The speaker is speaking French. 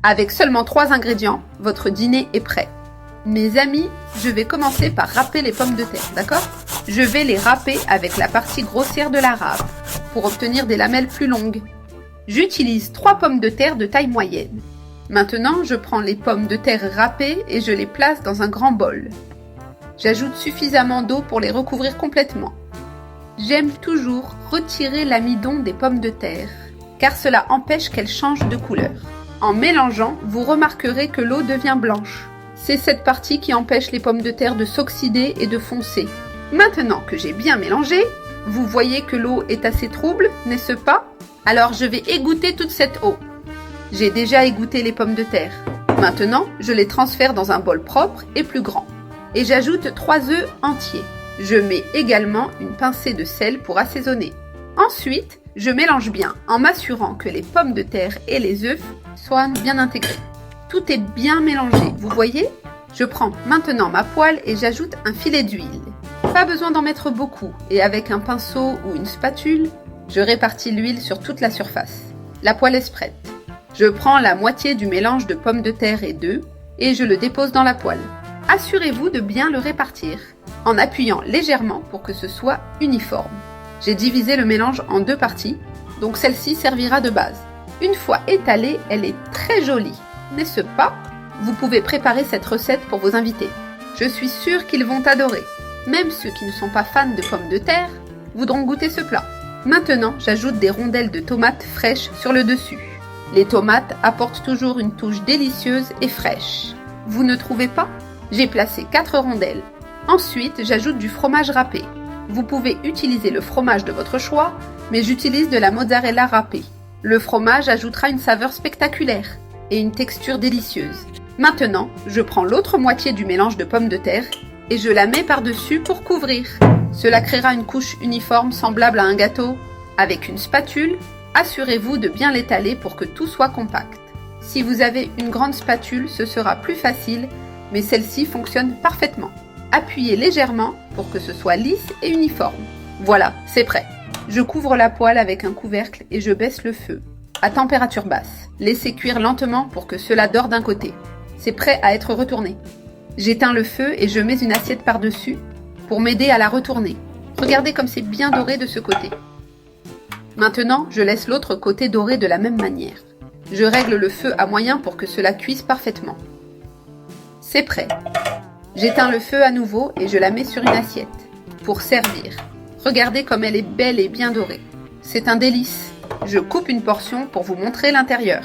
Avec seulement 3 ingrédients, votre dîner est prêt. Mes amis, je vais commencer par râper les pommes de terre, d'accord? Je vais les râper avec la partie grossière de la râpe, pour obtenir des lamelles plus longues. J'utilise 3 pommes de terre de taille moyenne. Maintenant, je prends les pommes de terre râpées et je les place dans un grand bol. J'ajoute suffisamment d'eau pour les recouvrir complètement. J'aime toujours retirer l'amidon des pommes de terre, car cela empêche qu'elles changent de couleur. En mélangeant, vous remarquerez que l'eau devient blanche. C'est cette partie qui empêche les pommes de terre de s'oxyder et de foncer. Maintenant que j'ai bien mélangé, vous voyez que l'eau est assez trouble, n'est-ce pas? Alors je vais égoutter toute cette eau. J'ai déjà égoutté les pommes de terre. Maintenant, je les transfère dans un bol propre et plus grand. Et j'ajoute 3 œufs entiers. Je mets également une pincée de sel pour assaisonner. Ensuite, je mélange bien en m'assurant que les pommes de terre et les œufs soient bien intégrés. Tout est bien mélangé, vous voyez? Je prends maintenant ma poêle et j'ajoute un filet d'huile. Pas besoin d'en mettre beaucoup et avec un pinceau ou une spatule, je répartis l'huile sur toute la surface. La poêle est prête. Je prends la moitié du mélange de pommes de terre et d'œufs et je le dépose dans la poêle. Assurez-vous de bien le répartir en appuyant légèrement pour que ce soit uniforme. J'ai divisé le mélange en 2 parties, donc celle-ci servira de base. Une fois étalée, elle est très jolie, n'est-ce pas? Vous pouvez préparer cette recette pour vos invités. Je suis sûre qu'ils vont adorer. Même ceux qui ne sont pas fans de pommes de terre voudront goûter ce plat. Maintenant, j'ajoute des rondelles de tomates fraîches sur le dessus. Les tomates apportent toujours une touche délicieuse et fraîche. Vous ne trouvez pas? J'ai placé 4 rondelles. Ensuite, j'ajoute du fromage râpé. Vous pouvez utiliser le fromage de votre choix, mais j'utilise de la mozzarella râpée. Le fromage ajoutera une saveur spectaculaire et une texture délicieuse. Maintenant, je prends l'autre moitié du mélange de pommes de terre et je la mets par-dessus pour couvrir. Cela créera une couche uniforme semblable à un gâteau. Avec une spatule, assurez-vous de bien l'étaler pour que tout soit compact. Si vous avez une grande spatule, ce sera plus facile, mais celle-ci fonctionne parfaitement. Appuyez légèrement pour que ce soit lisse et uniforme. Voilà, c'est prêt. Je couvre la poêle avec un couvercle et je baisse le feu à température basse. Laissez cuire lentement pour que cela dore d'un côté. C'est prêt à être retourné. J'éteins le feu et je mets une assiette par-dessus pour m'aider à la retourner. Regardez comme c'est bien doré de ce côté. Maintenant, je laisse l'autre côté doré de la même manière. Je règle le feu à moyen pour que cela cuise parfaitement. C'est prêt. J'éteins le feu à nouveau et je la mets sur une assiette pour servir. Regardez comme elle est belle et bien dorée. C'est un délice. Je coupe une portion pour vous montrer l'intérieur.